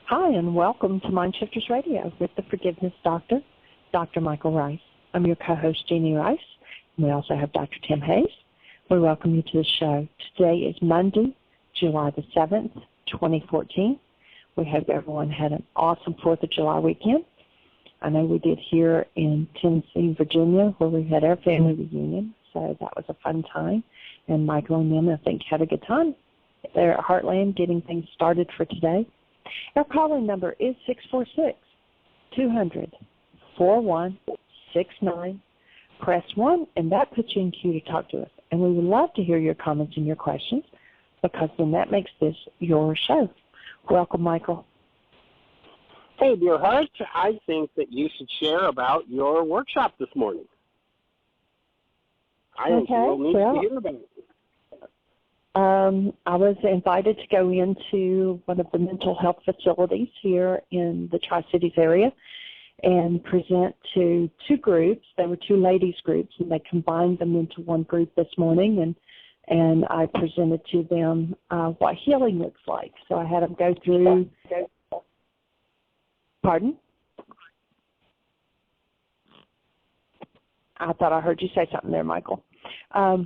Hi, and welcome to MindShifters Radio with the Forgiveness Doctor, Dr. Michael Ryce. I'm your co-host, Jeanie Ryce, and we also have Dr. Tim Hayes. We welcome you to the show. Today is Monday, July the 7th, 2014. We hope everyone had an awesome 4th of July weekend. I know we did here in Tennessee, Virginia, where we had our family reunion, so that was a fun time. And Michael and them, I think, had a good time. They're at Heartland getting things started for today. Our calling number is 646-200-4169. Press 1, and that puts you in queue to talk to us. And we would love to hear your comments and your questions, because then that makes this your show. Welcome, Michael. Hey, dear heart, I think that you should share about your workshop this morning. I think you'll need to hear about it. I was invited to go into one of the mental health facilities here in the Tri-Cities area and present to two groups. There were two ladies groups, and they combined them into one group this morning, and I presented to them what healing looks like. So I had them go through. Pardon? I thought I heard you say something there, Michael. So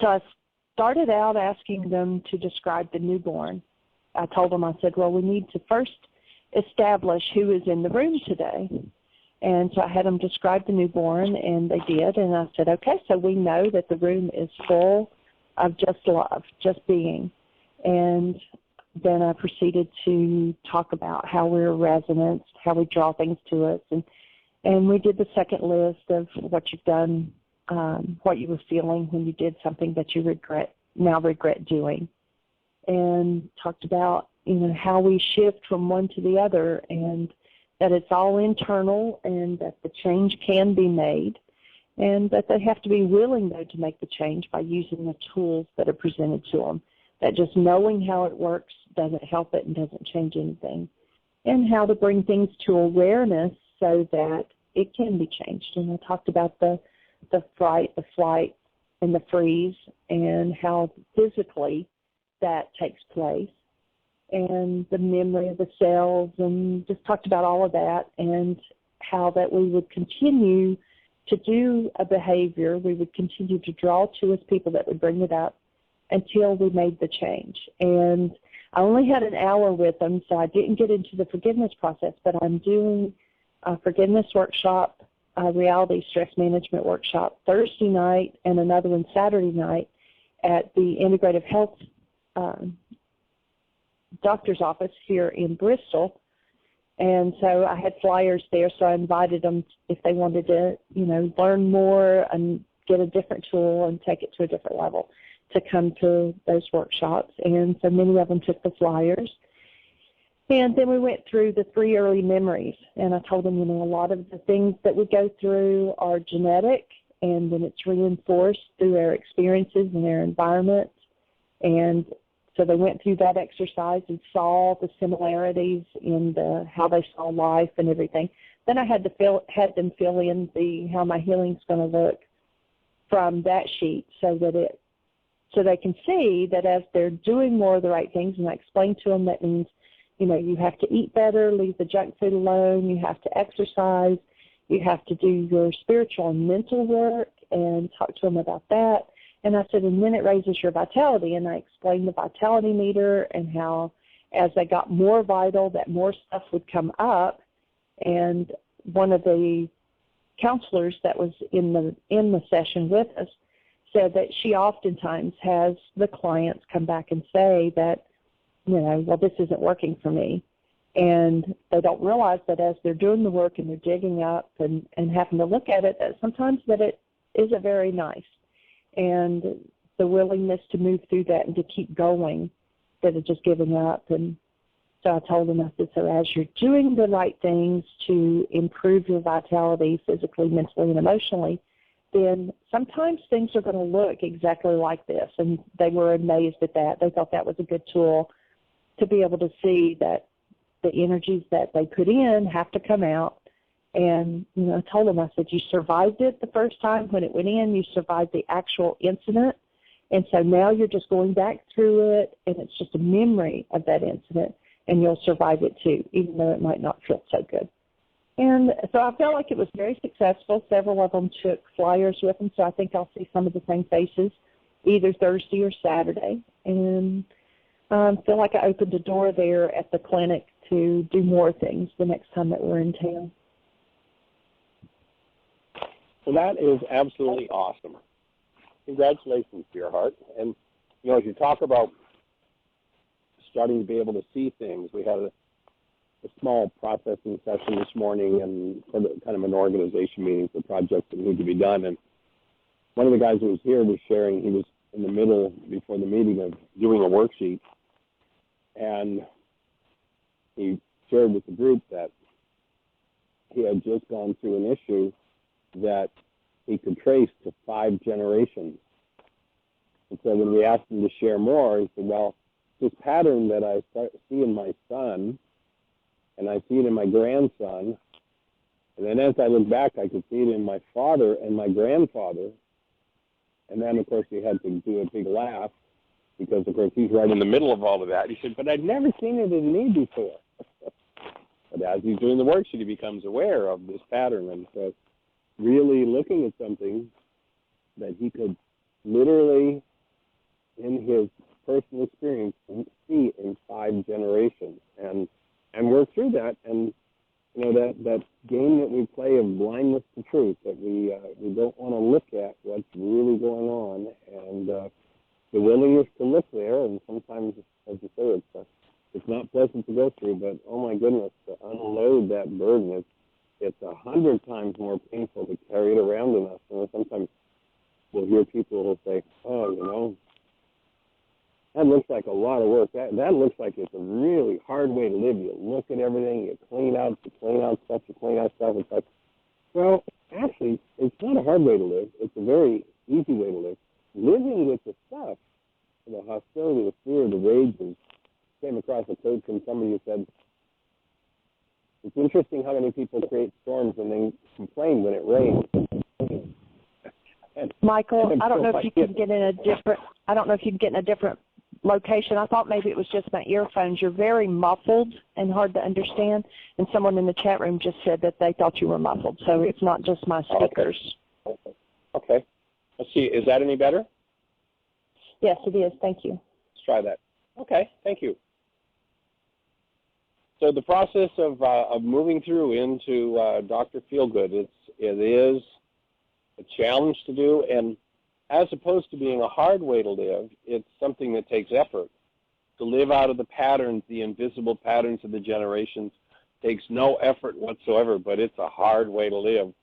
I started out asking them to describe the newborn. I told them, I said, well, we need to first establish who is in the room today. And so I had them describe the newborn, and they did. And I said, okay, so we know that the room is full of just love, just being. And then I proceeded to talk about how we're resonance, how we draw things to us. And we did the second list of what you've done, what you were feeling when you did something that you now regret doing, and talked about, how we shift from one to the other, and that it's all internal, and that the change can be made, and that they have to be willing, though, to make the change by using the tools that are presented to them, that just knowing how it works doesn't help it and doesn't change anything, and how to bring things to awareness so that it can be changed. And I talked about the fright, the flight, and the freeze, and how physically that takes place, and the memory of the cells, and just talked about all of that, and how that we would continue to do a behavior, we would continue to draw to us people that would bring it up until we made the change. And I only had an hour with them, so I didn't get into the forgiveness process, but I'm doing a forgiveness workshop, a reality stress management workshop Thursday night, and another one Saturday night at the Integrative Health doctor's office here in Bristol. And so I had flyers there, so I invited them if they wanted to, learn more and get a different tool and take it to a different level, to come to those workshops. And so many of them took the flyers. And then we went through the 3 early memories, and I told them, a lot of the things that we go through are genetic, and then it's reinforced through our experiences and our environment. And so they went through that exercise and saw the similarities in how they saw life and everything. Then I had them fill in how my healing's going to look from that sheet, so they can see that as they're doing more of the right things. And I explained to them that means, you have to eat better, leave the junk food alone, you have to exercise, you have to do your spiritual and mental work, and talk to them about that. And I said, and then it raises your vitality. And I explained the vitality meter and how as they got more vital, that more stuff would come up. And one of the counselors that was in the session with us said that she oftentimes has the clients come back and say that, well, this isn't working for me. And they don't realize that as they're doing the work and they're digging up and having to look at it, that sometimes that it isn't very nice. And the willingness to move through that and to keep going instead of just giving up. And so I told them, I said, so as you're doing the right things to improve your vitality physically, mentally, and emotionally, then sometimes things are going to look exactly like this. And they were amazed at that. They thought that was a good tool to be able to see that the energies that they put in have to come out. And, I told them, I said, you survived it the first time when it went in. You survived the actual incident. And so now you're just going back through it, and it's just a memory of that incident. and you'll survive it too, even though it might not feel so good. And so I felt like it was very successful. Several of them took flyers with them, so I think I'll see some of the same faces either Thursday or Saturday. And I feel like I opened a door there at the clinic to do more things the next time that we're in town. So that is absolutely awesome. Congratulations, Dearheart. And, as you talk about starting to be able to see things, we had a small processing session this morning and kind of an organization meeting for projects that need to be done. And one of the guys who was here was sharing, he was in the middle, before the meeting, of doing a worksheet. And he shared with the group that he had just gone through an issue that he could trace to 5 generations. And so when we asked him to share more, he said, well, this pattern that I see in my son, and I see it in my grandson, and then as I look back, I could see it in my father and my grandfather. And then, of course, he had to do a big laugh because, of course, he's right in the middle of all of that. He said, but I'd never seen it in me before. But as he's doing the worksheet, he becomes aware of this pattern. And so really looking at something that he could literally, in his personal experience, see in 5 generations and work through that. And, that game that we play of blindness to truth, that we don't want to look at what's really going on, and the willingness to look there. And sometimes, as you say, it's not pleasant to go through, but oh my goodness, to unload that burden, it's 100 times more painful to carry it around in us. And sometimes we'll hear people who say, oh, that looks like a lot of work. That looks like it's a really hard way to live. You look at everything, you clean out stuff. It's like, well, actually, it's not a hard way to live. It's a very easy way to live. Living with the stuff, the hostility, the fear, the rage. Came across a quote from somebody who said, it's interesting how many people create storms and then complain when it rains. Michael, I don't know if you can get in a different location. I thought maybe it was just my earphones. You're very muffled and hard to understand. And someone in the chat room just said that they thought you were muffled. So it's not just my speakers. Okay. Let's see. Is that any better? Yes, it is. Thank you. Let's try that. Okay. Thank you. So the process of moving through into Dr. Feelgood, it is a challenge to do, and as opposed to being a hard way to live, it's something that takes effort. To live out of the patterns, the invisible patterns of the generations, takes no effort whatsoever, but it's a hard way to live.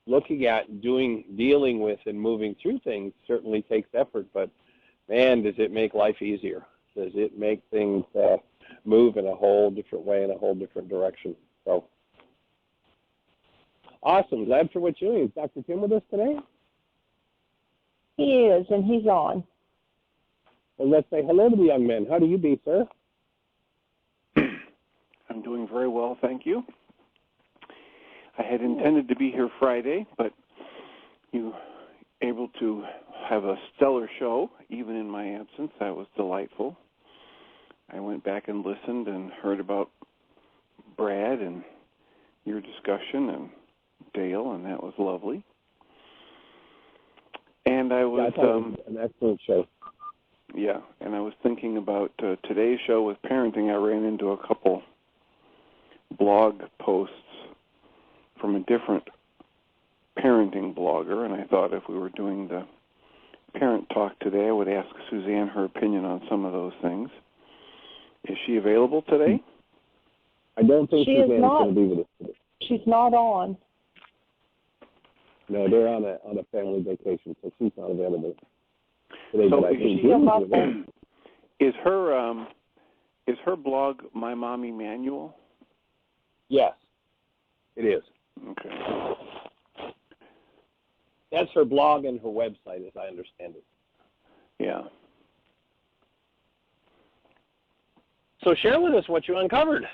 Looking at, dealing with, and moving through things certainly takes effort, but man, does it make life easier. Does it make things move in a whole different way, in a whole different direction. So, awesome. Glad for what you're doing. Is Dr. Tim with us today? He is, and he's on. Well, let's say hello to the young men. How do you be, sir? I'm doing very well, thank you. I had intended to be here Friday, but you were able to have a stellar show, even in my absence. That was delightful. I went back and listened and heard about Brad and your discussion and Dale, and that was lovely. And I was an excellent show. Yeah, and I was thinking about today's show with parenting. I ran into a couple blog posts from a different parenting blogger, and I thought if we were doing the parent talk today, I would ask Suzanne her opinion on some of those things. Is she available today? I don't think Suzanne's going to be with us today. She's not on. No, they're on a family vacation, so she's not available today. So is her blog My Mommy Manual? Yes, it is. Okay. That's her blog and her website, as I understand it. Yeah. So share with us what you uncovered.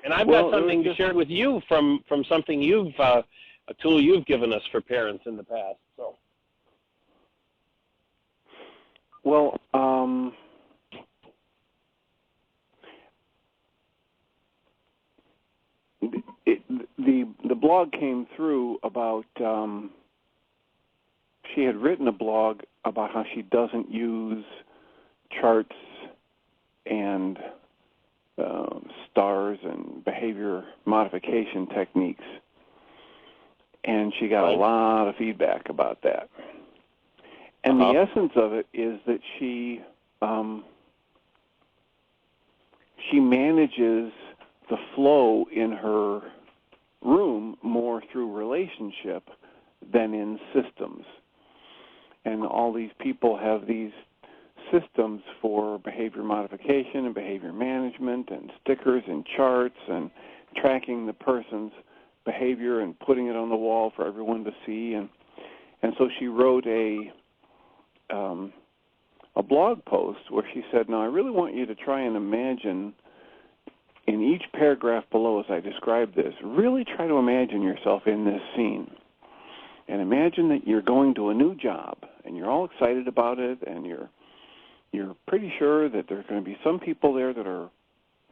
And I've got something to share with you from something you've a tool you've given us for parents in the past. So. Well, the blog came through about she had written a blog about how she doesn't use charts and stars and behavior modification techniques, and she got a lot of feedback about that. And the essence of it is that she manages the flow in her room more through relationship than in systems. And all these people have these systems for behavior modification and behavior management and stickers and charts and tracking the person's behavior and putting it on the wall for everyone to see. And so she wrote a blog post where she said, now I really want you to try and imagine in each paragraph below as I describe this, really try to imagine yourself in this scene. And imagine that you're going to a new job and you're all excited about it and you're pretty sure that there's going to be some people there that are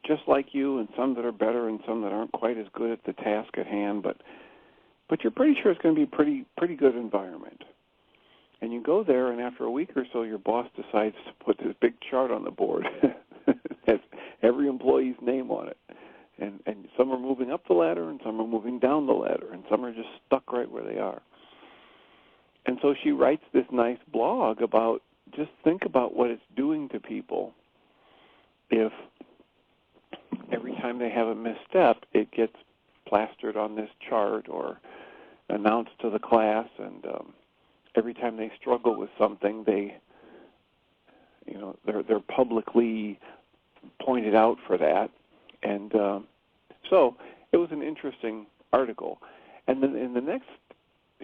just like you and some that are better and some that aren't quite as good at the task at hand, but you're pretty sure it's going to be a pretty good environment. And you go there, and after a week or so, your boss decides to put this big chart on the board that has every employee's name on it. And some are moving up the ladder, and some are moving down the ladder, and some are just stuck right where they are. And so she writes this nice blog about, just think about what it's doing to people if every time they have a misstep, it gets plastered on this chart or announced to the class, and every time they struggle with something, they're publicly pointed out for that. And so it was an interesting article. And then in the next,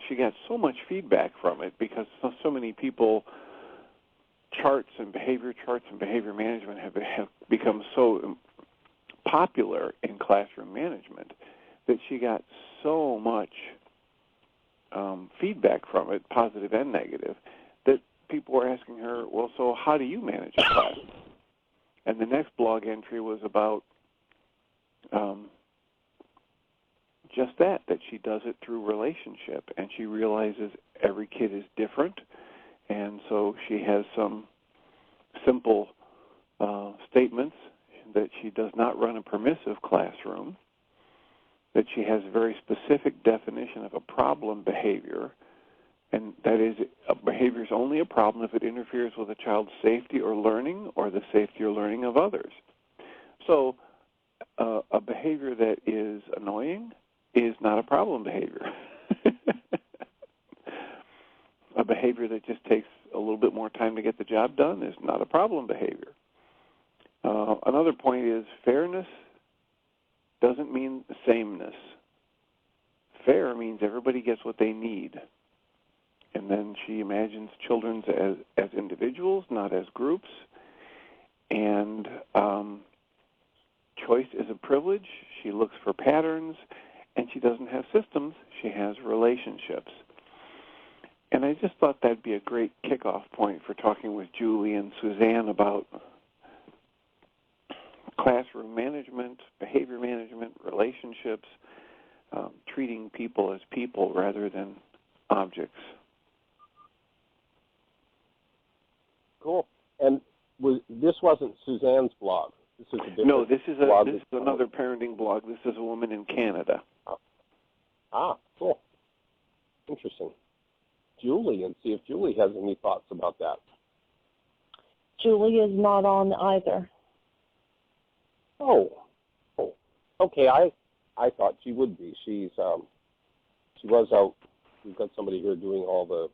she got so much feedback from it because so many people, charts and behavior management have become so popular in classroom management that she got so much feedback from it, positive and negative, that people were asking her, well, so how do you manage a class? And the next blog entry was about just that she does it through relationship, and she realizes every kid is different, and so she has some simple statements that she does not run a permissive classroom, that she has a very specific definition of a problem behavior, and that is a behavior is only a problem if it interferes with a child's safety or learning or the safety or learning of others. So a behavior that is annoying is not a problem behavior. A behavior that just takes a little bit more time to get the job done is not a problem behavior. Another point is fairness doesn't mean sameness. Fair means everybody gets what they need. And then she imagines children as individuals, not as groups. And choice is a privilege. She looks for patterns. And she doesn't have systems. She has relationships. And I just thought that'd be a great kickoff point for talking with Julie and Suzanne about classroom management, behavior management, relationships, treating people as people rather than objects. Cool. And this wasn't Suzanne's blog. This is a different No, this is blog. This is another parenting blog. This is a woman in Canada. Cool. Interesting. Julie, and see if Julie has any thoughts about that. Julie is not on either. Oh. Okay. I thought she would be. She was out. We've got somebody here doing all the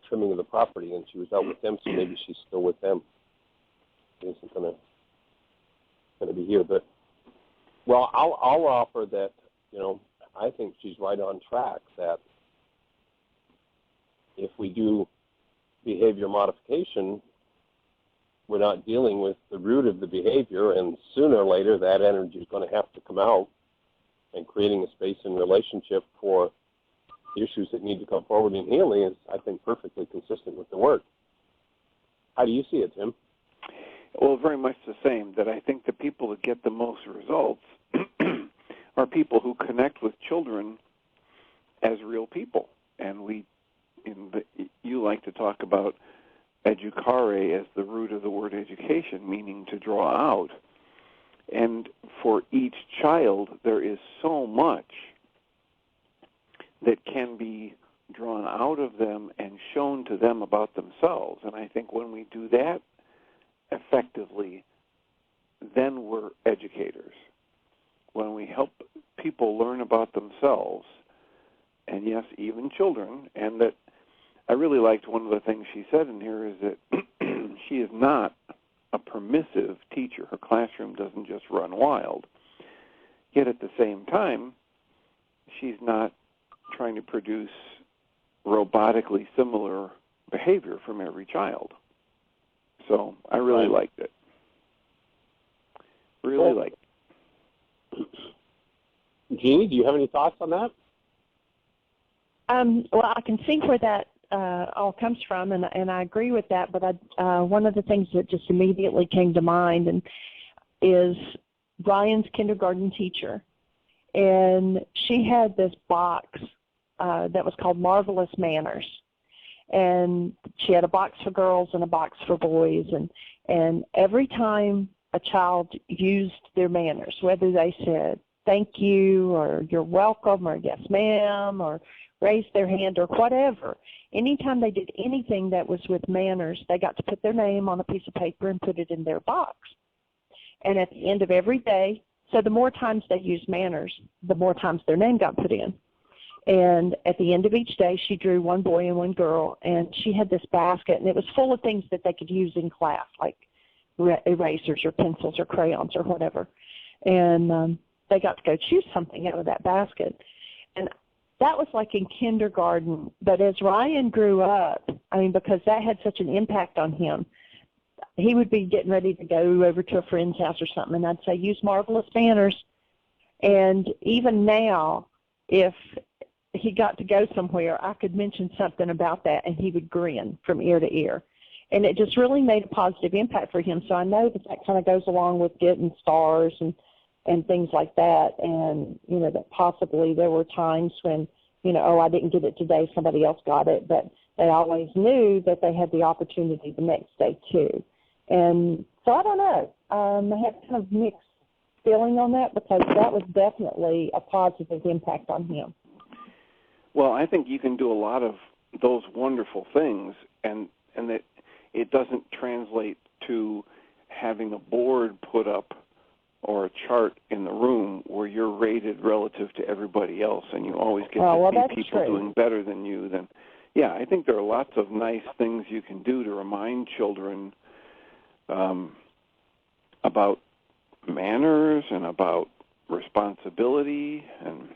trimming of the property, and she was out with them. So maybe she's still with them. She isn't going to be here, but well, I'll offer that. I think she's right on track. That if we do behavior modification, we're not dealing with the root of the behavior, and sooner or later that energy is going to have to come out, and creating a space and relationship for issues that need to come forward in healing is, I think, perfectly consistent with the work. How do you see it, Tim? Well, very much the same, that I think the people that get the most results are people who connect with children as real people. And you like to talk about educare as the root of the word education, meaning to draw out. And for each child, there is so much that can be drawn out of them and shown to them about themselves. And I think when we do that effectively, then we're educators. When we help people learn about themselves, and yes, even children, and that I really liked one of the things she said in here is that she is not a permissive teacher. Her classroom doesn't just run wild. Yet at the same time, she's not trying to produce robotically similar behavior from every child. So I really liked it. Really liked it. Jeanie, do you have any thoughts on that? Well, I can see where that all comes from, and I agree with that, but one of the things that just immediately came to mind is Brian's kindergarten teacher, and she had this box that was called Marvelous Manners, and she had a box for girls and a box for boys, and every time a child used their manners, whether they said thank you or you're welcome or yes ma'am or raised their hand or whatever, anytime they did anything that was with manners, they got to put their name on a piece of paper and put it in their box. And at the end of every day, so the more times they used manners, the more times their name got put in. And at the end of each day, she drew one boy and one girl, and she had this basket, and it was full of things that they could use in class, like erasers or pencils or crayons or whatever. And they got to go choose something out of that basket. And that was like in kindergarten, but as Ryan grew up, I mean, because that had such an impact on him, he would be getting ready to go over to a friend's house or something, and I'd say, use Marvelous Manners. And even now, if he got to go somewhere, I could mention something about that, and he would grin from ear to ear. And it just really made a positive impact for him. So I know that kind of goes along with getting stars and things like that, and, you know, that possibly there were times when, you know, oh, I didn't get it today, somebody else got it, but they always knew that they had the opportunity the next day too. And so I don't know. I have kind of mixed feeling on that because that was definitely a positive impact on him. Well, I think you can do a lot of those wonderful things, and that it doesn't translate to having a board put up or a chart in the room where you're rated relative to everybody else, and you always get to see people doing better than you. Then, yeah, I think there are lots of nice things you can do to remind children about manners and about responsibility, and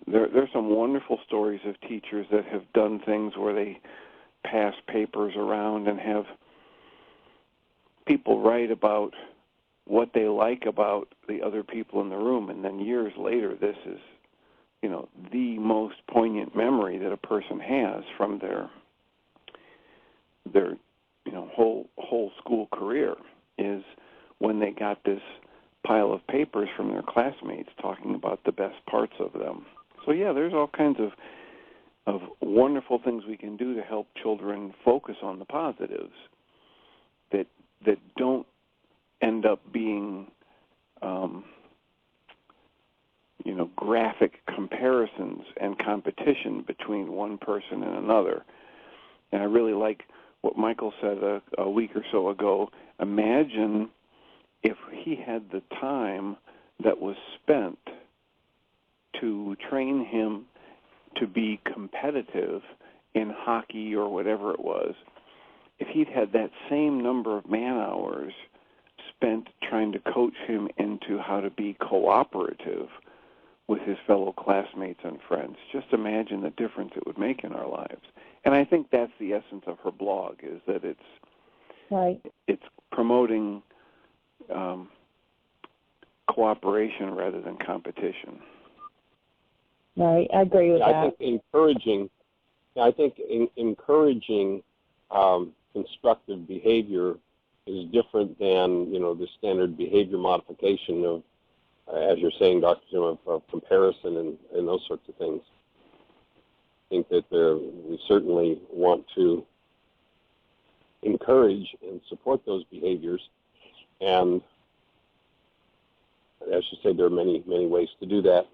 there's some wonderful stories of teachers that have done things where they pass papers around and have people write about what they like about the other people in the room, and then years later, this is, you know, the most poignant memory that a person has from their you know, whole school career is when they got this pile of papers from their classmates talking about the best parts of them. So yeah, there's all kinds of wonderful things we can do to help children focus on the positives that don't end up being, you know, graphic comparisons and competition between one person and another. And I really like what Michael said a week or so ago. Imagine if he had the time that was spent to train him to be competitive in hockey or whatever it was, if he'd had that same number of man-hours spent trying to coach him into how to be cooperative with his fellow classmates and friends, just imagine the difference it would make in our lives. And I think that's the essence of her blog, is that it's promoting cooperation rather than competition. Right, I agree with that. I think encouraging constructive behavior is different than, you know, the standard behavior modification of as you're saying, Dr. Jim, of comparison and those sorts of things. I think that we certainly want to encourage and support those behaviors. And as you say, there are many, many ways to do that.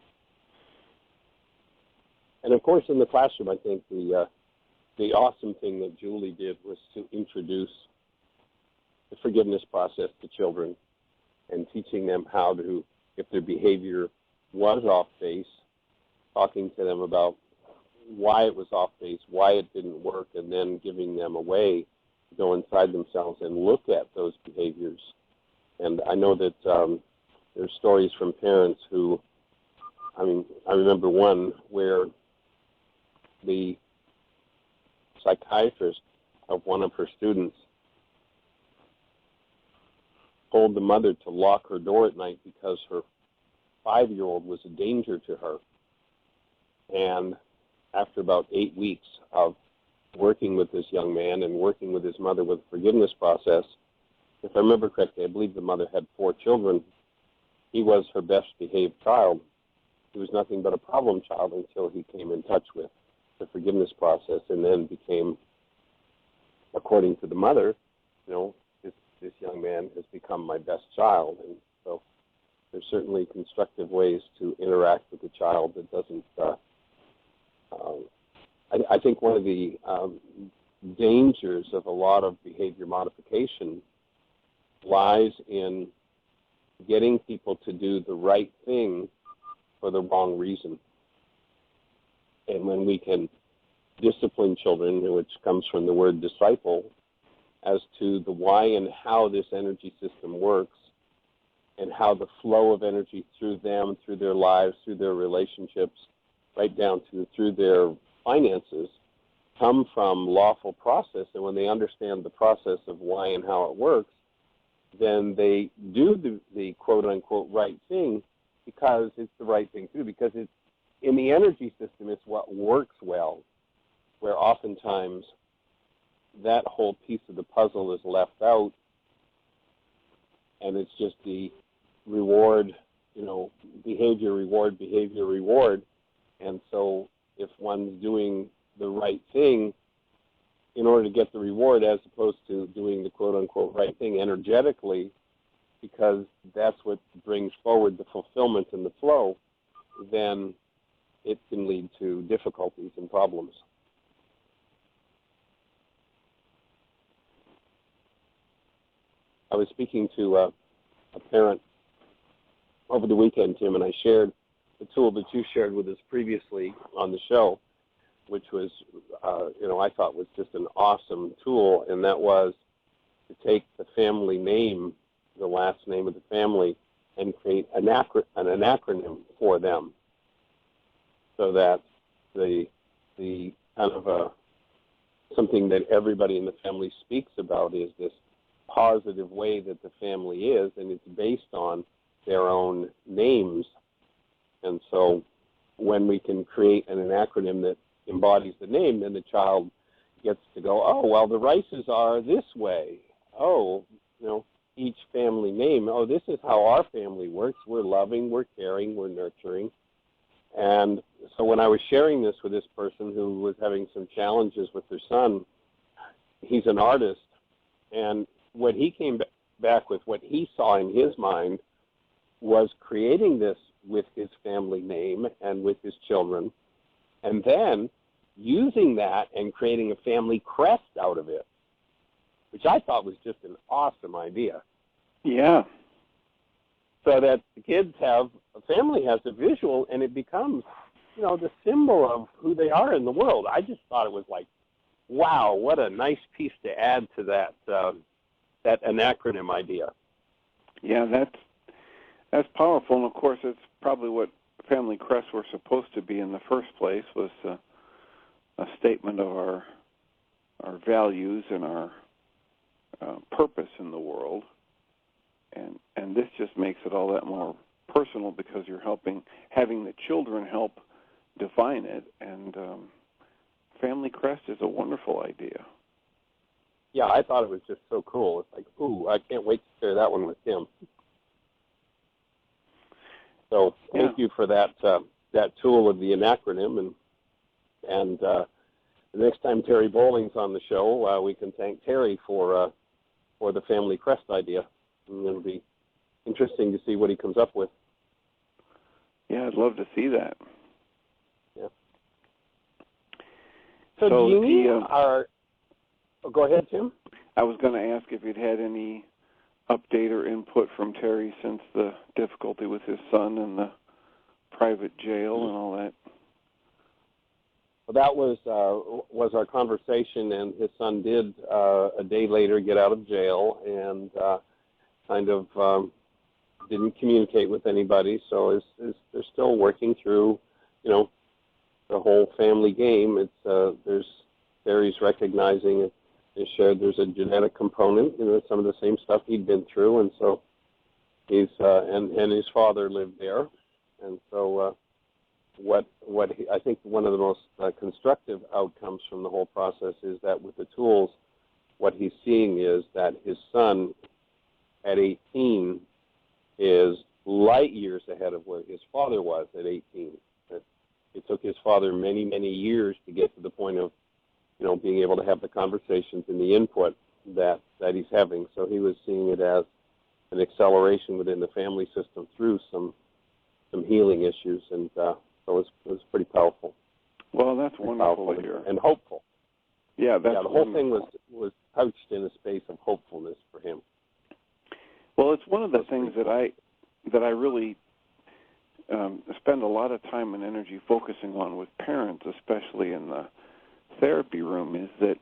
And of course, in the classroom, I think the awesome thing that Julie did was to introduce the forgiveness process to children and teaching them how to, if their behavior was off base, talking to them about why it was off base, why it didn't work, and then giving them a way to go inside themselves and look at those behaviors. And I know that there's stories from parents who, I remember one where the psychiatrist of one of her students told the mother to lock her door at night because her 5-year-old was a danger to her. And after about 8 weeks of working with this young man and working with his mother with the forgiveness process, if I remember correctly, I believe the mother had 4 children. He was her best behaved child. He was nothing but a problem child until he came in touch with the forgiveness process and then became, according to the mother, this young man has become my best child. And so there's certainly constructive ways to interact with the child that doesn't, I think one of the dangers of a lot of behavior modification lies in getting people to do the right thing for the wrong reason. And when we can discipline children, which comes from the word disciple, as to the why and how this energy system works and how the flow of energy through them, through their lives, through their relationships, right down to through their finances, come from lawful process. And when they understand the process of why and how it works, then they do the quote-unquote right thing because it's the right thing to do, because it's in the energy system, it's what works well, where oftentimes that whole piece of the puzzle is left out, and it's just the reward, behavior, reward. And so if one's doing the right thing in order to get the reward as opposed to doing the quote-unquote right thing energetically, because that's what brings forward the fulfillment and the flow, then it can lead to difficulties and problems. I was speaking to a parent over the weekend, Tim, and I shared the tool that you shared with us previously on the show, which was, I thought was just an awesome tool, and that was to take the family name, the last name of the family, and create an acronym for them, so that the kind of something that everybody in the family speaks about is this positive way that the family is, and it's based on their own names. And so when we can create an acronym that embodies the name, then the child gets to go, oh, well, the Rices are this way. Oh, each family name, oh, this is how our family works. We're loving, we're caring, we're nurturing. And so when I was sharing this with this person who was having some challenges with their son, he's an artist, and what he came back with, what he saw in his mind, was creating this with his family name and with his children, and then using that and creating a family crest out of it, which I thought was just an awesome idea. Yeah. So that the kids a family has a visual, and it becomes, the symbol of who they are in the world. I just thought it was like, wow, what a nice piece to add to that an acronym idea. Yeah, that's powerful, and of course, it's probably what family crests were supposed to be in the first place, was a statement of our values and our purpose in the world, and this just makes it all that more personal because you're having the children help define it, and family crest is a wonderful idea. Yeah, I thought it was just so cool. It's like, ooh, I can't wait to share that one with Tim. So thank you for that tool of the acronym, and the next time Terry Bowling's on the show, we can thank Terry for the family crest idea. And it'll be interesting to see what he comes up with. Yeah, I'd love to see that. Yeah. So Jeanie, go ahead, Tim. I was going to ask if you'd had any update or input from Terry since the difficulty with his son and the private jail and all that. Well, that was our conversation, and his son did a day later get out of jail and kind of didn't communicate with anybody. So they're still working through, the whole family game. It's Terry's recognizing it. He shared there's a genetic component, some of the same stuff he'd been through, and so he's and his father lived there, and so I think one of the most constructive outcomes from the whole process is that with the tools, what he's seeing is that his son at 18 is light years ahead of where his father was at 18. It took his father many, many years to get to the point of being able to have the conversations and the input that he's having. So he was seeing it as an acceleration within the family system through some healing issues, and so it was pretty powerful. Well, that's wonderful to hear. And hopeful. Yeah, the whole thing was couched in a space of hopefulness for him. Well, it's one of the things that I really spend a lot of time and energy focusing on with parents, especially in the therapy room, is that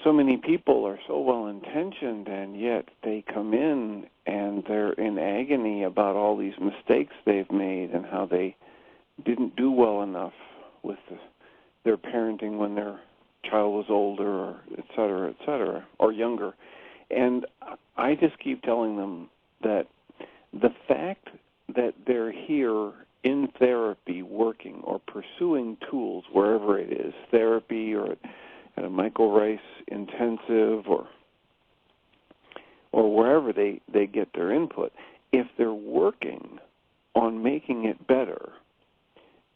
so many people are so well-intentioned, and yet they come in and they're in agony about all these mistakes they've made and how they didn't do well enough with their parenting when their child was older, or et cetera, or younger. And I just keep telling them that the fact that they're here in therapy working or pursuing tools wherever it is, therapy or at a Michael Ryce intensive or wherever they get their input, if they're working on making it better,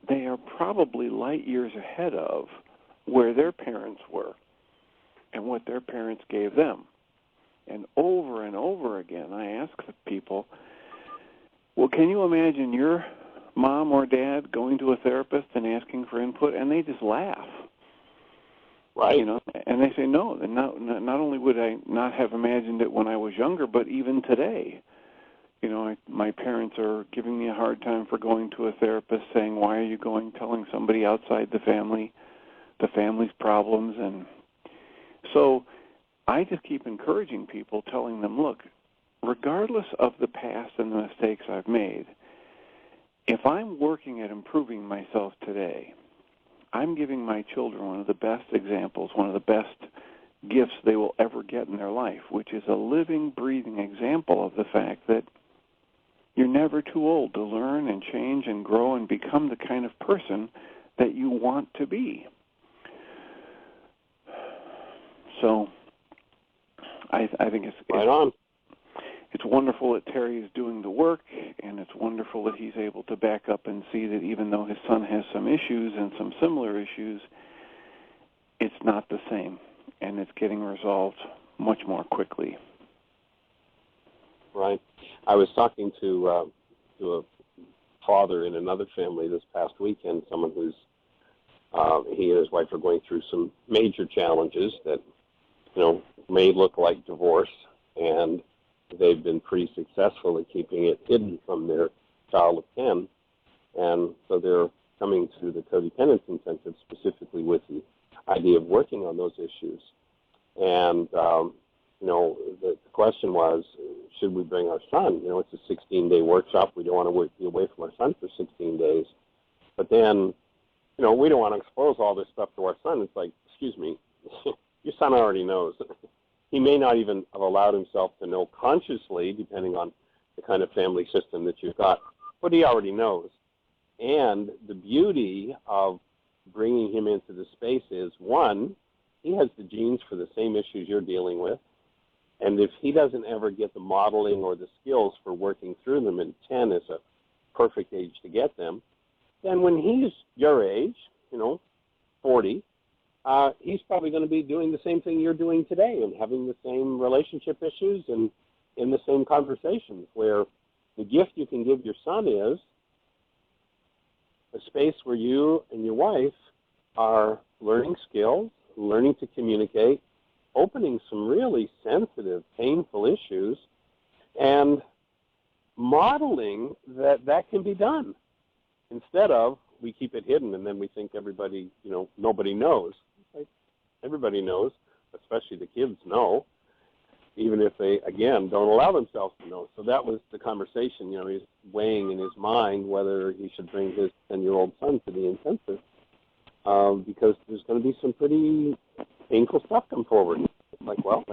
they are probably light years ahead of where their parents were and what their parents gave them. And over again, I ask the people, well, can you imagine your mom or dad going to a therapist and asking for input? And they just laugh. Right. And they say, no, and not only would I not have imagined it when I was younger, but even today. My parents are giving me a hard time for going to a therapist, saying, why are you going, telling somebody outside the family's problems? And so I just keep encouraging people, telling them, look, regardless of the past and the mistakes I've made, if I'm working at improving myself today, I'm giving my children one of the best examples, one of the best gifts they will ever get in their life, which is a living, breathing example of the fact that you're never too old to learn and change and grow and become the kind of person that you want to be. So I think it's right on. It's wonderful that Terry is doing the work, and it's wonderful that he's able to back up and see that even though his son has some issues and some similar issues, it's not the same, and it's getting resolved much more quickly. Right. I was talking to a father in another family this past weekend, someone who's he and his wife are going through some major challenges that, may look like divorce, and they've been pretty successful at keeping it hidden from their child of 10. And so they're coming to the codependence intensive specifically with the idea of working on those issues. And, the question was, should we bring our son? It's a 16-day workshop. We don't want to be away from our son for 16 days. But then, we don't want to expose all this stuff to our son. It's like, excuse me, your son already knows. He may not even have allowed himself to know consciously, depending on the kind of family system that you've got, but he already knows. And the beauty of bringing him into the space is, one, he has the genes for the same issues you're dealing with, and if he doesn't ever get the modeling or the skills for working through them, and 10 is a perfect age to get them, then when he's your age, 40, he's probably going to be doing the same thing you're doing today and having the same relationship issues and in the same conversations, where the gift you can give your son is a space where you and your wife are learning skills, learning to communicate, opening some really sensitive, painful issues, and modeling that can be done, instead of we keep it hidden and then we think everybody, nobody knows. Like, everybody knows, especially the kids know, even if they, again, don't allow themselves to know. So that was the conversation. He's weighing in his mind whether he should bring his 10-year-old son to the intensive, because there's going to be some pretty painful stuff come forward. Like, well,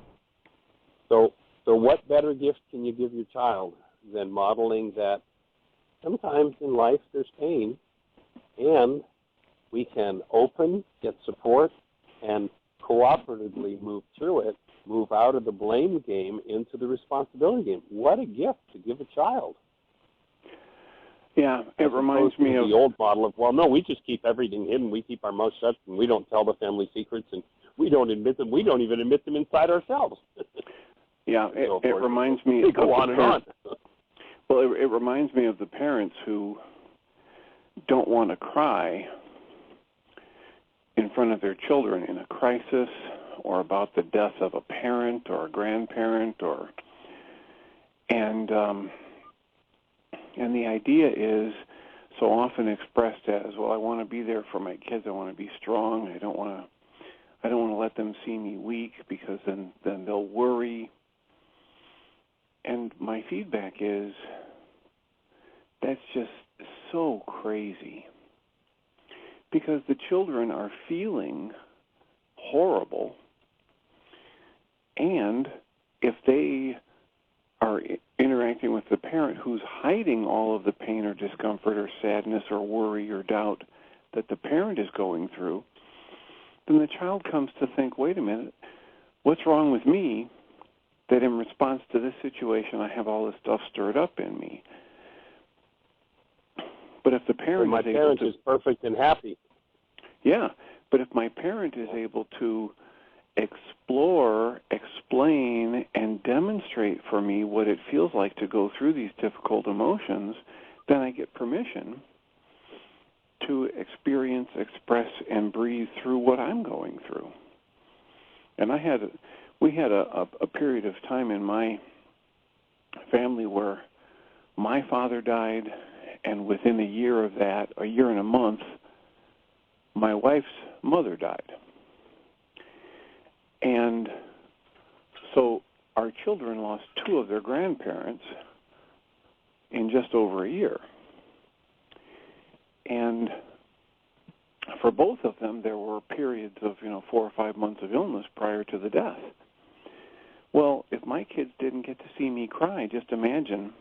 so what better gift can you give your child than modeling that sometimes in life there's pain, and we can open, get support, and cooperatively move through it, move out of the blame game into the responsibility game. What a gift to give a child. Yeah, it reminds me of the old model of, well, no, we just keep everything hidden. We keep our mouth shut, and we don't tell the family secrets, and we don't admit them. We don't even admit them inside ourselves. Yeah, it reminds me of go on and on. Well, it reminds me of the parents who don't want to cry in front of their children in a crisis or about the death of a parent or a grandparent, and the idea is so often expressed as, well, I want to be there for my kids. I want to be strong. I don't want to let them see me weak, because then they'll worry. And my feedback is, that's just so crazy, because the children are feeling horrible, and if they are interacting with the parent who's hiding all of the pain or discomfort or sadness or worry or doubt that the parent is going through, then the child comes to think, wait a minute, what's wrong with me that in response to this situation I have all this stuff stirred up in me? But if the parent my parent is perfect and happy. Yeah, but if my parent is able to explore, explain, and demonstrate for me what it feels like to go through these difficult emotions, then I get permission to experience, express, and breathe through what I'm going through. And we had a period of time in my family where my father died, and within a year of that, a year and a month, my wife's mother died. And so our children lost two of their grandparents in just over a year. And for both of them, there were periods of 4 or 5 months of illness prior to the death. Well, if my kids didn't get to see me cry, just imagine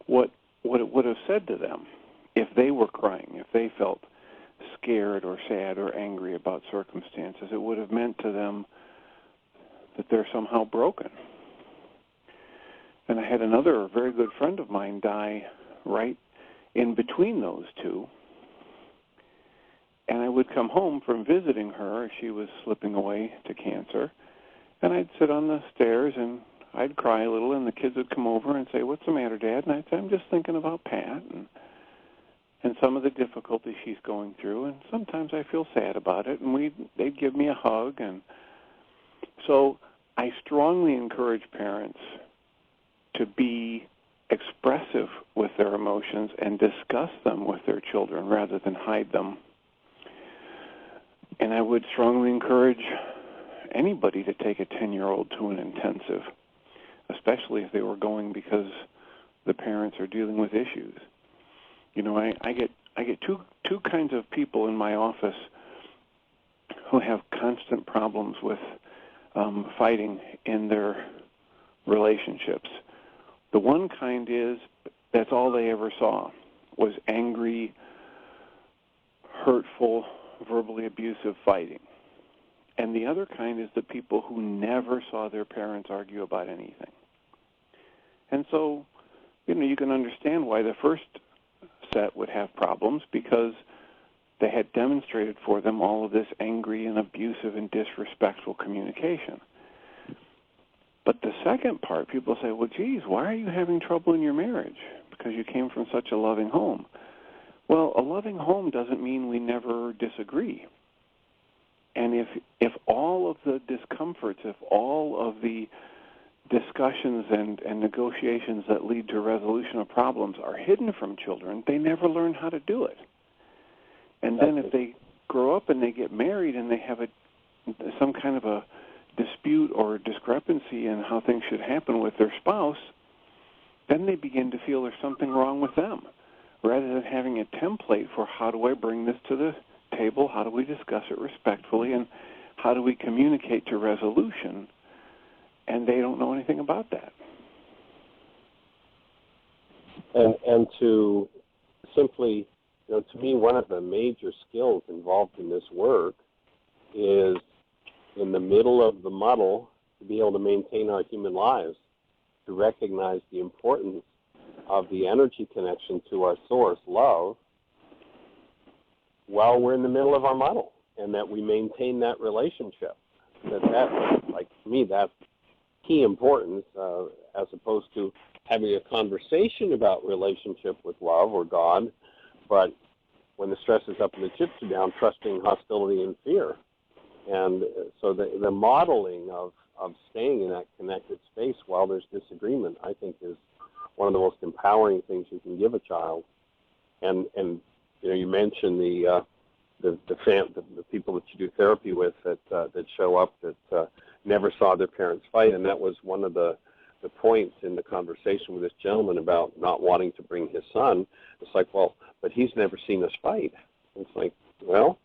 what it would have said to them if they were crying, if they felt scared or sad or angry about circumstances. It would have meant to them that they're somehow broken. And I had another very good friend of mine die right in between those two. And I would come home from visiting her as she was slipping away to cancer, and I'd sit on the stairs and I'd cry a little, and the kids would come over and say, "What's the matter, Dad?" And I'd say, "I'm just thinking about Pat and some of the difficulties she's going through, and sometimes I feel sad about it." And they'd give me a hug. And so I strongly encourage parents to be expressive with their emotions and discuss them with their children rather than hide them. And I would strongly encourage anybody to take a 10-year-old to an intensive, especially if they were going because the parents are dealing with issues. I get two kinds of people in my office who have constant problems with fighting in their relationships. The one kind is that's all they ever saw was angry, hurtful, verbally abusive fighting. And the other kind is the people who never saw their parents argue about anything. And so you can understand why the first set would have problems, because they had demonstrated for them all of this angry and abusive and disrespectful communication. But the second part, people say, well, geez, why are you having trouble in your marriage? Because you came from such a loving home. Well, a loving home doesn't mean we never disagree. And if all of the discomforts, if all of the discussions and negotiations that lead to resolution of problems are hidden from children, they never learn how to do it. And then if they grow up and they get married and they have some kind of a dispute or discrepancy in how things should happen with their spouse, then they begin to feel there's something wrong with them, rather than having a template for how do I bring this to the table, how do we discuss it respectfully, and how do we communicate to resolution, and they don't know anything about that. And to simply, to me, one of the major skills involved in this work is, in the middle of the muddle, to be able to maintain our human lives, to recognize the importance of the energy connection to our source, love, while we're in the middle of our muddle, and that we maintain that relationship. That like, to me, that's key importance, as opposed to having a conversation about relationship with love or God, but when the stress is up and the chips are down, trusting hostility and fear. And so the modeling of staying in that connected space while there's disagreement, I think, is one of the most empowering things you can give a child. And you mentioned the people that you do therapy with that show up that never saw their parents fight, and that was one of the points in the conversation with this gentleman about not wanting to bring his son. It's like, well, but he's never seen us fight. And it's like, well,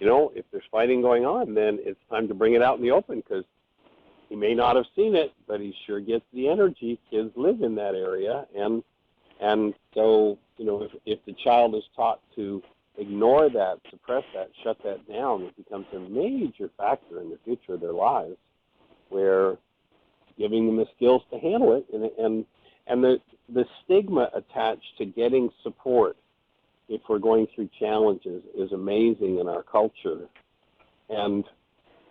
if there's fighting going on, then it's time to bring it out in the open, because he may not have seen it, but he sure gets the energy. Kids live in that area, and so if the child is taught to ignore that, suppress that, shut that down, it becomes a major factor in the future of their lives, where giving them the skills to handle it, and the stigma attached to getting support if we're going through challenges is amazing in our culture. And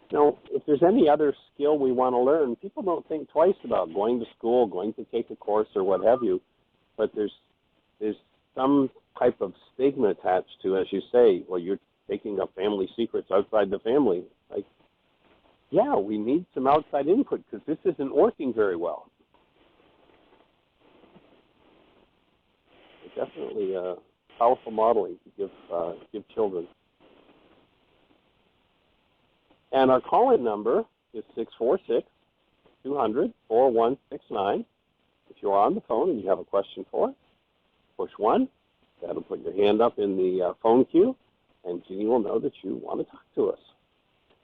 if there's any other skill we want to learn, people don't think twice about going to school, going to take a course, or what have you. But there's some type of stigma attached to, as you say, well, you're taking up family secrets outside the family. Like, yeah, we need some outside input, because this isn't working very well. It's definitely powerful modeling to give children. And our call-in number is 646-200-4169. If you're on the phone and you have a question for us, push 1. That'll put your hand up in the phone queue, and Jeanie will know that you want to talk to us.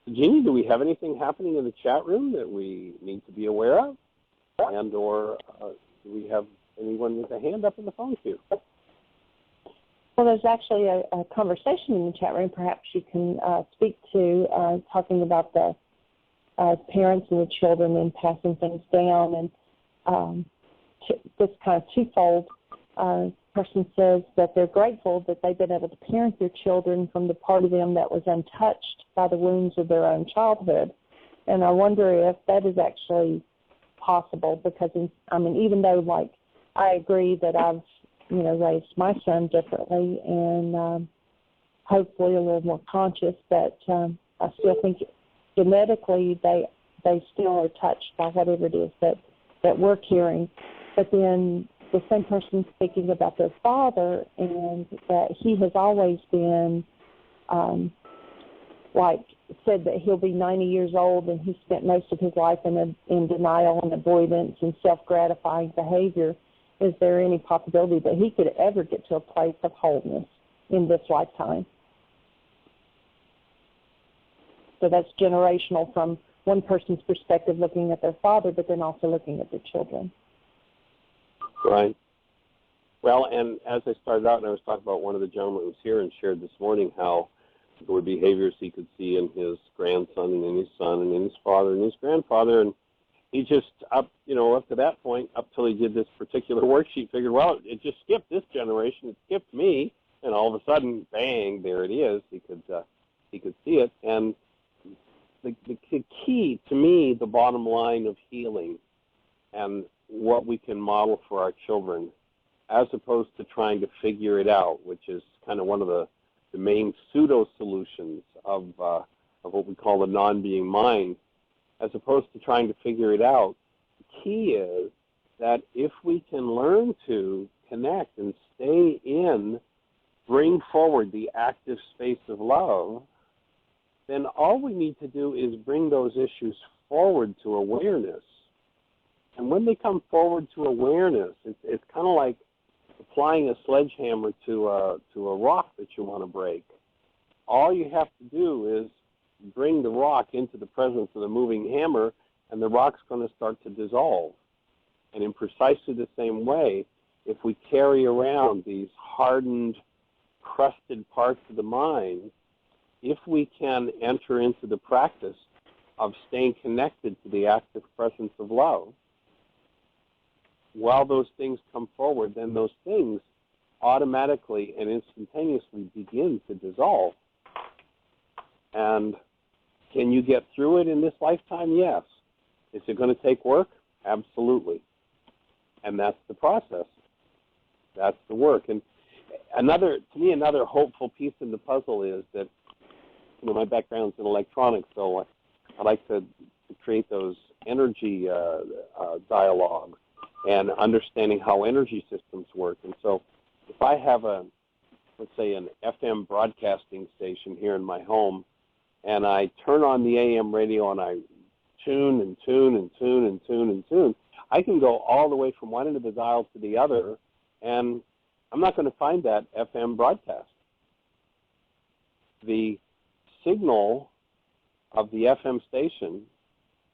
So, Jeanie, do we have anything happening in the chat room that we need to be aware of? And or do we have anyone with a hand up in the phone queue? Well, there's actually a conversation in the chat room. Perhaps you can speak to talking about the parents and the children and passing things down. And this kind of twofold person says that they're grateful that they've been able to parent their children from the part of them that was untouched by the wounds of their own childhood. And I wonder if that is actually possible, because, even though, like, I agree that I've raised my son differently and hopefully a little more conscious, but I still think genetically they still are touched by whatever it is that we're carrying. But then the same person speaking about their father, and that he has always been, said that he'll be 90 years old, and he spent most of his life in denial and avoidance and self-gratifying behavior. Is there any possibility that he could ever get to a place of wholeness in this lifetime? So that's generational from one person's perspective, looking at their father, but then also looking at their children. Right. Well, and as I started out, and I was talking about one of the gentlemen who was here and shared this morning how there were behaviors he could see in his grandson and in his son and in his father and his grandfather, and he just, up to that point, up till he did this particular worksheet, figured, well, it just skipped this generation, it skipped me, and all of a sudden, bang, there it is. He could see it. And the key, to me, the bottom line of healing and what we can model for our children, as opposed to trying to figure it out, which is kind of one of the main pseudo-solutions of what we call the non-being mind, as opposed to trying to figure it out. The key is that if we can learn to connect and stay in, bring forward the active space of love, then all we need to do is bring those issues forward to awareness. And when they come forward to awareness, it's kind of like applying a sledgehammer to a rock that you want to break. All you have to do is bring the rock into the presence of the moving hammer, and the rock's going to start to dissolve. And in precisely the same way, if we carry around these hardened, crusted parts of the mind, if we can enter into the practice of staying connected to the active presence of love, while those things come forward, then those things automatically and instantaneously begin to dissolve. And can you get through it in this lifetime? Yes. Is it going to take work? Absolutely. And that's the process. That's the work. And another hopeful piece in the puzzle is that, my background's in electronics, so I like to create those energy dialogues and understanding how energy systems work. And so if I have let's say an FM broadcasting station here in my home, and I turn on the AM radio and I tune and tune and tune and tune and tune, I can go all the way from one end of the dial to the other, and I'm not going to find that FM broadcast. The signal of the FM station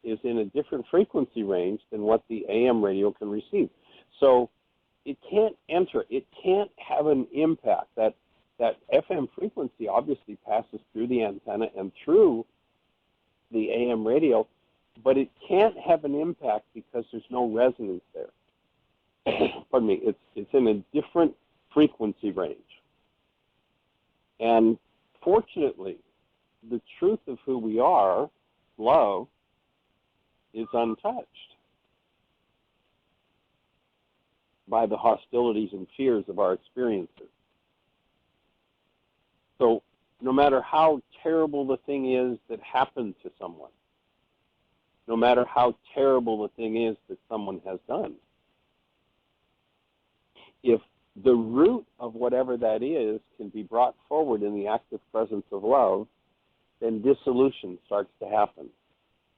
is in a different frequency range than what the AM radio can receive. So it can't enter, it can't have an impact. That FM frequency obviously passes through the antenna and through the AM radio, but it can't have an impact because there's no resonance there. Pardon me, it's in a different frequency range. And fortunately, the truth of who we are, love, is untouched by the hostilities and fears of our experiences. So no matter how terrible the thing is that happened to someone, no matter how terrible the thing is that someone has done, if the root of whatever that is can be brought forward in the active presence of love, then dissolution starts to happen.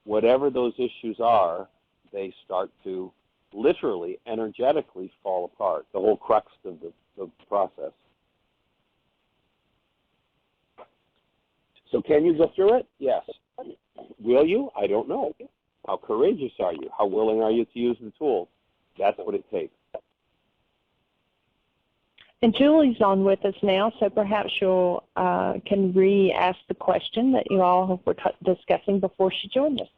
Whatever those issues are, they start to literally, energetically fall apart, the whole crux of the process. So can you go through it? Yes. Will you? I don't know. How courageous are you? How willing are you to use the tools? That's what it takes. And Julie's on with us now, so perhaps you can re-ask the question that you all were discussing before she joined us.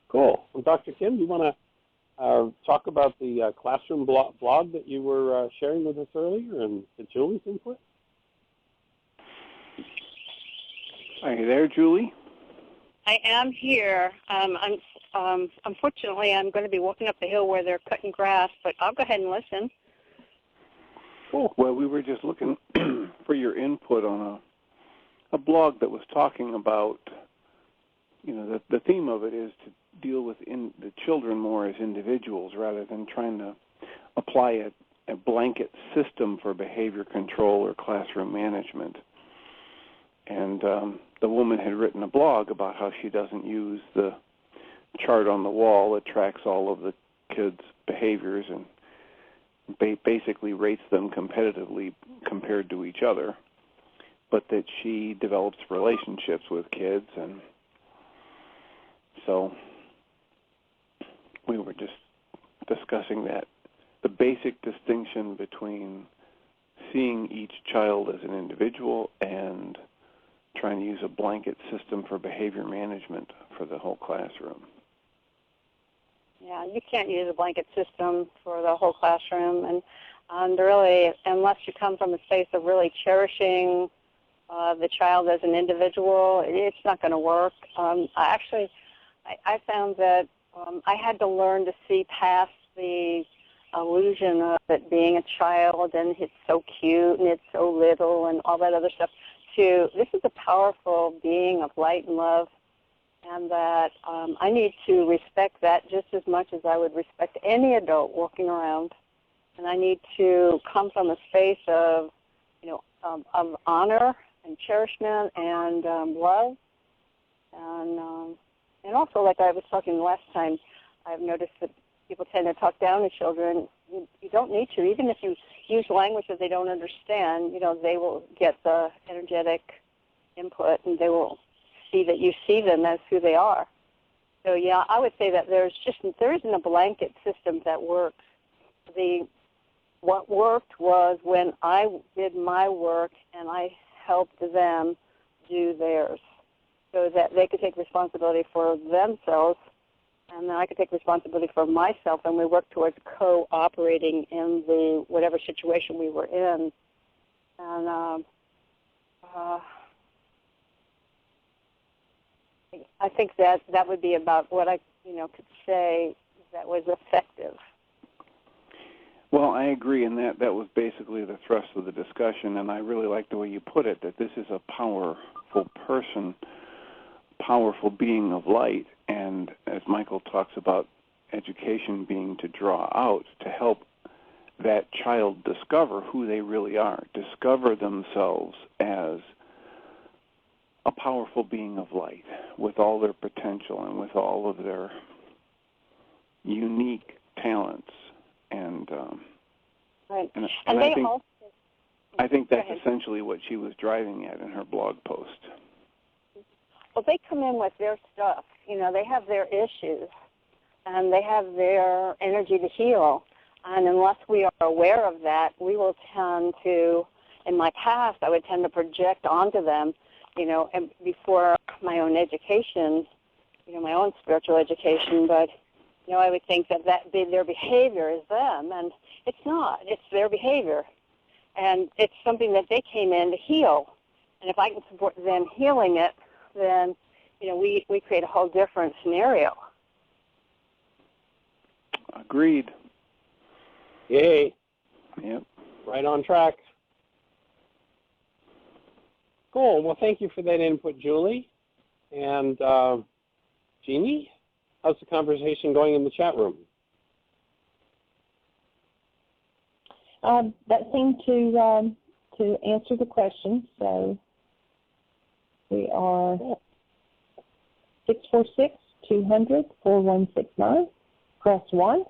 Cool. Well, Dr. Kim, do you want to talk about the classroom blog that you were sharing with us earlier and Julie's input? Are you there, Julie? I am here. Unfortunately, I'm going to be walking up the hill where they're cutting grass, but I'll go ahead and listen. Cool. Well, we were just looking for your input on a blog that was talking about, the theme of it is to deal with the children more as individuals rather than trying to apply a blanket system for behavior control or classroom management. And the woman had written a blog about how she doesn't use the chart on the wall that tracks all of the kids' behaviors and basically rates them competitively compared to each other, but that she develops relationships with kids. And so we were just discussing that, the basic distinction between seeing each child as an individual and trying to use a blanket system for behavior management for the whole classroom. Yeah, you can't use a blanket system for the whole classroom, and really, unless you come from a space of really cherishing the child as an individual, it's not going to work. I found that I had to learn to see past the illusion of it being a child and it's so cute and it's so little and all that other stuff to this is a powerful being of light and love, and that I need to respect that just as much as I would respect any adult walking around. And I need to come from a space of, of honor and cherishment and love. And also, like I was talking last time, I've noticed that people tend to talk down to children. You don't need to. Even if you use language that they don't understand, they will get the energetic input and they will see that you see them as who they are. So, yeah, I would say that there isn't a blanket system that works. What worked was when I did my work and I helped them do theirs so that they could take responsibility for themselves and then I could take responsibility for myself, and we worked towards cooperating in the whatever situation we were in. And I think that would be about what I could say that was effective. Well, I agree, and that was basically the thrust of the discussion, and I really like the way you put it, that this is a powerful person, powerful being of light, and as Michael talks about education being to draw out, to help that child discover who they really are, discover themselves as a powerful being of light with all their potential and with all of their unique talents. And right. And I think that's essentially what she was driving at in her blog post. Well, they come in with their stuff. They have their issues, and they have their energy to heal. And unless we are aware of that, we will tend to, in my past, I would tend to project onto them, and before my own education, my own spiritual education, but I would think that their behavior is them, and it's not. It's their behavior, and it's something that they came in to heal. And if I can support them healing it, then we create a whole different scenario. Agreed. Yay. Yep. Right on track. Cool. Well, thank you for that input, Julie. And Jeanie, how's the conversation going in the chat room? That seemed to answer the question. So we are 646-200-4169. Press 1.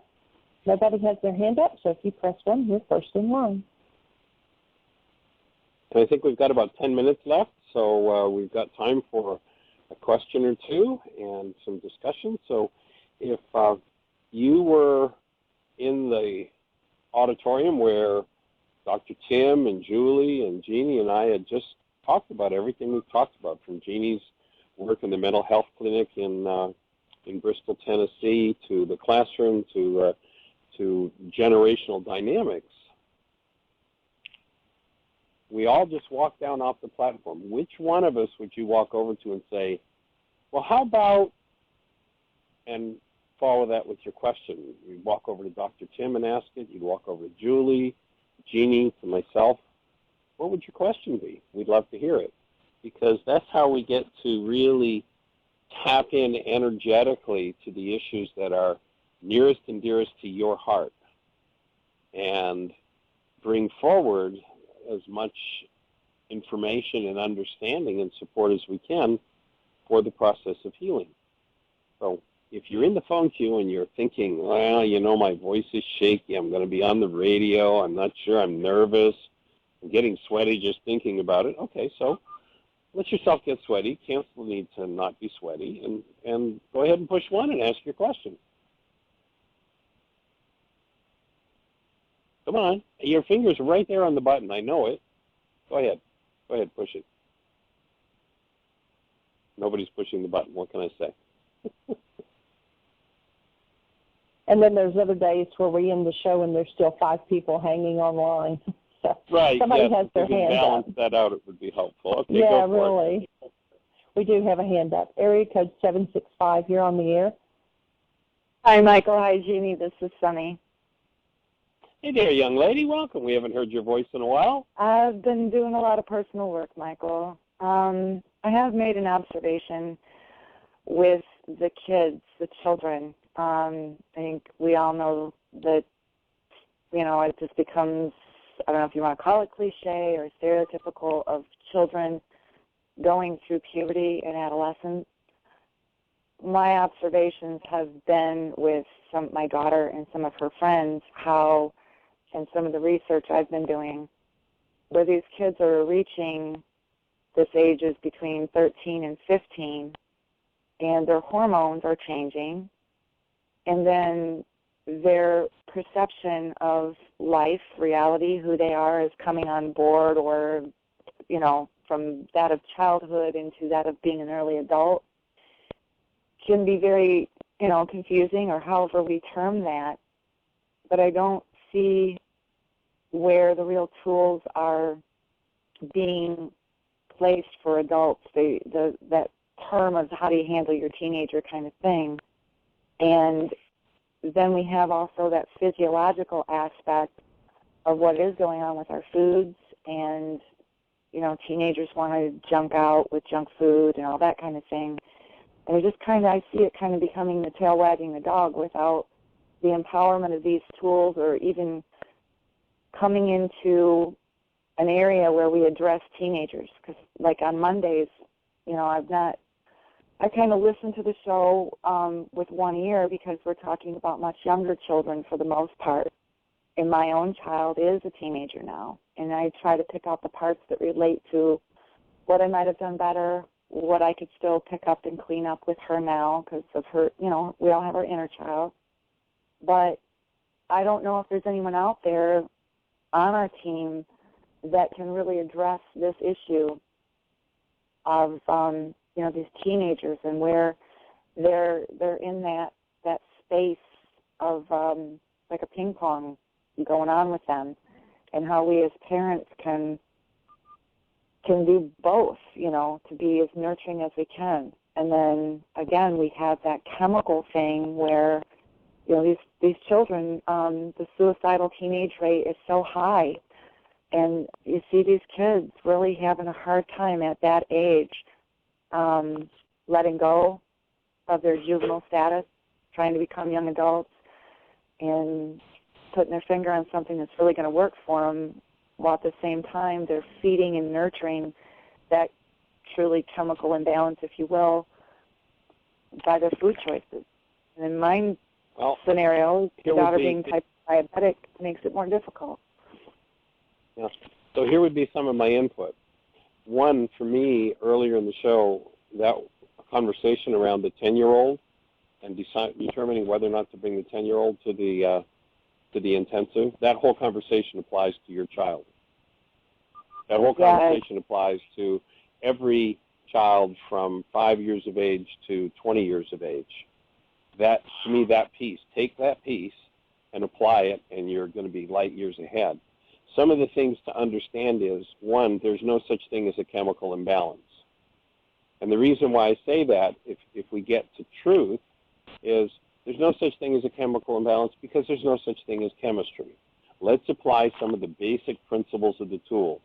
Nobody has their hand up, so if you press 1, you're first in line. And I think we've got about 10 minutes left, so we've got time for a question or two and some discussion. So if you were in the auditorium where Dr. Tim and Julie and Jeanie and I had just talked about everything we've talked about, from Jeanie's work in the mental health clinic in Bristol, Tennessee, to the classroom, to generational dynamics, we all just walked down off the platform. Which one of us would you walk over to and say, well, how about, and follow that with your question? You'd walk over to Dr. Tim and ask it. You'd walk over to Julie, Jeanie, to myself. What would your question be? We'd love to hear it, because that's how we get to really tap in energetically to the issues that are nearest and dearest to your heart and bring forward as much information and understanding and support as we can for the process of healing. So if you're in the phone queue and you're thinking, well, my voice is shaky, I'm going to be on the radio, I'm not sure, I'm nervous, I'm getting sweaty just thinking about it. Okay, so let yourself get sweaty, cancel the need to not be sweaty, and go ahead and push 1 and ask your question. Come on, your finger's right there on the button, I know it. Go ahead, push it. Nobody's pushing the button, what can I say? And then there's other days where we end the show and there's still 5 people hanging online. So Right. somebody yes, has their if we can hand balance up. that out, it would be helpful. Okay, Yeah, go for really. We do have a hand up. Area code 765, you're on the air. Hi, Michael. Hi, Jeanie. This is Sunny. Hey there, young lady. Welcome. We haven't heard your voice in a while. I've been doing a lot of personal work, Michael. I have made an observation with the kids, the children. I think we all know that, it just becomes, I don't know if you want to call it cliche or stereotypical, of children going through puberty and adolescence. My observations have been with my daughter and some of her friends, how, and some of the research I've been doing, where these kids are reaching this ages between 13 and 15, and their hormones are changing, and then their perception of life, reality, who they are, is coming on board, or, from that of childhood into that of being an early adult, can be very, confusing, or however we term that. But I don't see where the real tools are being placed for adults, that term of how do you handle your teenager kind of thing. And then we have also that physiological aspect of what is going on with our foods, and, teenagers want to junk out with junk food and all that kind of thing. And I see it kind of becoming the tail wagging the dog without the empowerment of these tools, or even coming into an area where we address teenagers. Because, like on Mondays, I kind of listen to the show with one ear, because we're talking about much younger children for the most part. And my own child is a teenager now. And I try to pick out the parts that relate to what I might have done better, what I could still pick up and clean up with her now, because of her, we all have our inner child. But I don't know if there's anyone out there on our team that can really address this issue of, these teenagers, and where they're in that space of like a ping pong going on with them, and how we as parents can do both, to be as nurturing as we can. And then again, we have that chemical thing where, these children, the suicidal teenage rate is so high, and you see these kids really having a hard time at that age, letting go of their juvenile status, trying to become young adults, and putting their finger on something that's really going to work for them, while at the same time they're feeding and nurturing that truly chemical imbalance, if you will, by their food choices. And in my scenario, the daughter being type diabetic makes it more difficult. Yeah. So here would be some of my input. One, for me, earlier in the show, that conversation around the 10-year-old and determining whether or not to bring the 10-year-old to the intensive, that whole conversation applies to your child. That whole conversation applies to every child from 5 years of age to 20 years of age. That, to me, that piece, take that piece and apply it, and you're going to be light years ahead. Some of the things to understand is, one, there's no such thing as a chemical imbalance. And the reason why I say that, if we get to truth, is there's no such thing as a chemical imbalance because there's no such thing as chemistry. Let's apply some of the basic principles of the tool.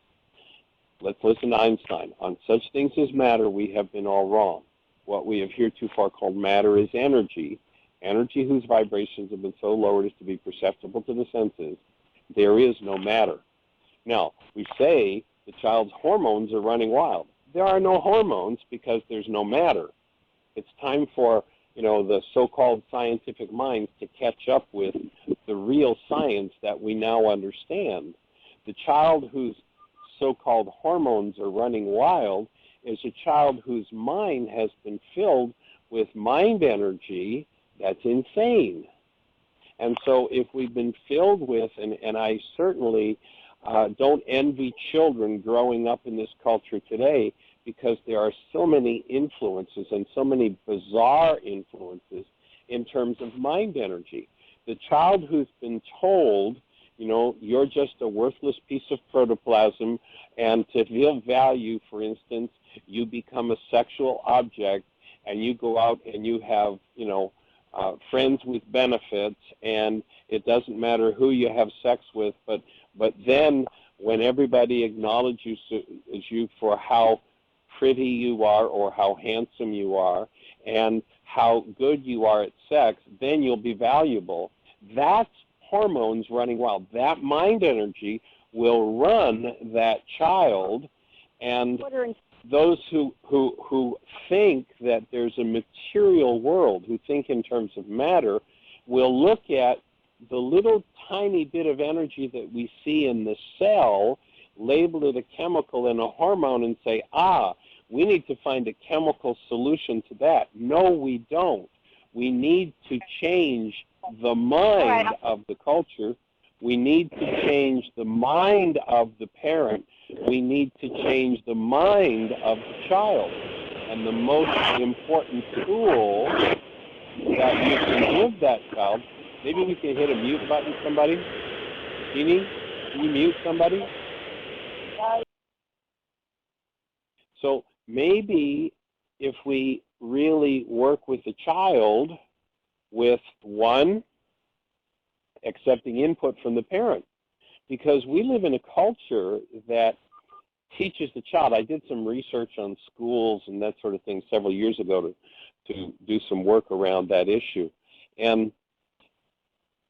Let's listen to Einstein. On such things as matter, we have been all wrong. What we have heretofore called matter is energy, energy whose vibrations have been so lowered as to be perceptible to the senses. There is no matter. Now, we say the child's hormones are running wild. There are no hormones because there's no matter. It's time for, the so-called scientific minds to catch up with the real science that we now understand. The child whose so-called hormones are running wild is a child whose mind has been filled with mind energy that's insane. And so if we've been filled with, and I certainly don't envy children growing up in this culture today, because there are so many influences and so many bizarre influences in terms of mind energy. the child who's been told, you know, you're just a worthless piece of protoplasm, and to feel value, for instance, you become a sexual object, and you go out and you have, you know, friends with benefits, and it doesn't matter who you have sex with, but then when everybody acknowledges you for how pretty you are or how handsome you are and how good you are at sex, then you'll be valuable. That's hormones running wild. That mind energy will run that child, and those who think that there's a material world, who think in terms of matter, will look at the little tiny bit of energy that we see in the cell, label it a chemical and a hormone, and say, we need to find a chemical solution to that. No, we don't. We need to change the mind of the culture. We need to change the mind of the parent. We need to change the mind of the child. And the most important tool that you can give that child, maybe we can hit a mute button, somebody. Jeanie, can you mute somebody? So maybe if we really work with the child with, one, accepting input from the parent, because we live in a culture that teaches the child. I did some research on schools and that sort of thing several years ago to do some work around that issue. And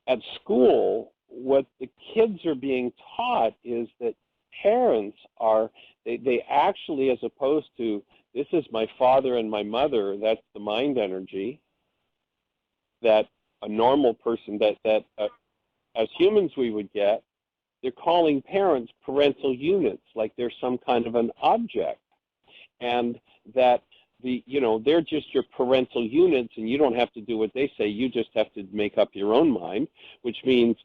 at school, what the kids are being taught is that parents are, they actually, as opposed to, this is my father and my mother, that's the mind energy, that a normal person, that as humans we would get, they're calling parents parental units, like they're some kind of an object, and that they're just your parental units, and you don't have to do what they say. You just have to make up your own mind, which means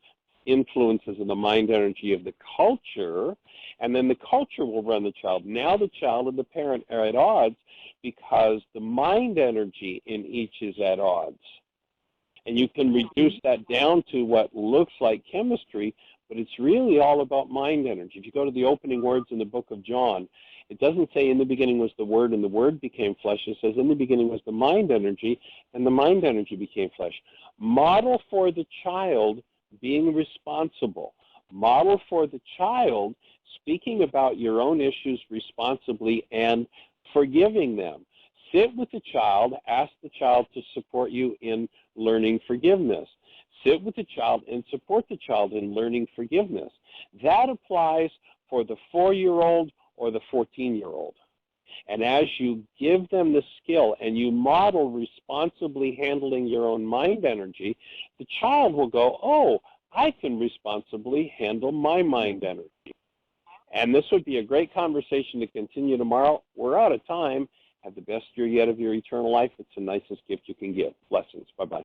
influences in the mind energy of the culture, and then the culture will run the child. Now the child and the parent are at odds because the mind energy in each is at odds. And you can reduce that down to what looks like chemistry, but it's really all about mind energy. If you go to the opening words in the book of John, it doesn't say in the beginning was the Word and the Word became flesh. It says in the beginning was the mind energy and the mind energy became flesh. Model for the child being responsible. Model for the child speaking about your own issues responsibly and forgiving them. Sit with the child, ask the child to support you in learning forgiveness. Sit with the child and support the child in learning forgiveness. That applies for the 4-year-old or the 14-year-old. And as you give them the skill and you model responsibly handling your own mind energy, the child will go, oh, I can responsibly handle my mind energy. And this would be a great conversation to continue tomorrow. We're out of time. Have the best year yet of your eternal life. It's the nicest gift you can give. Blessings. Bye-bye.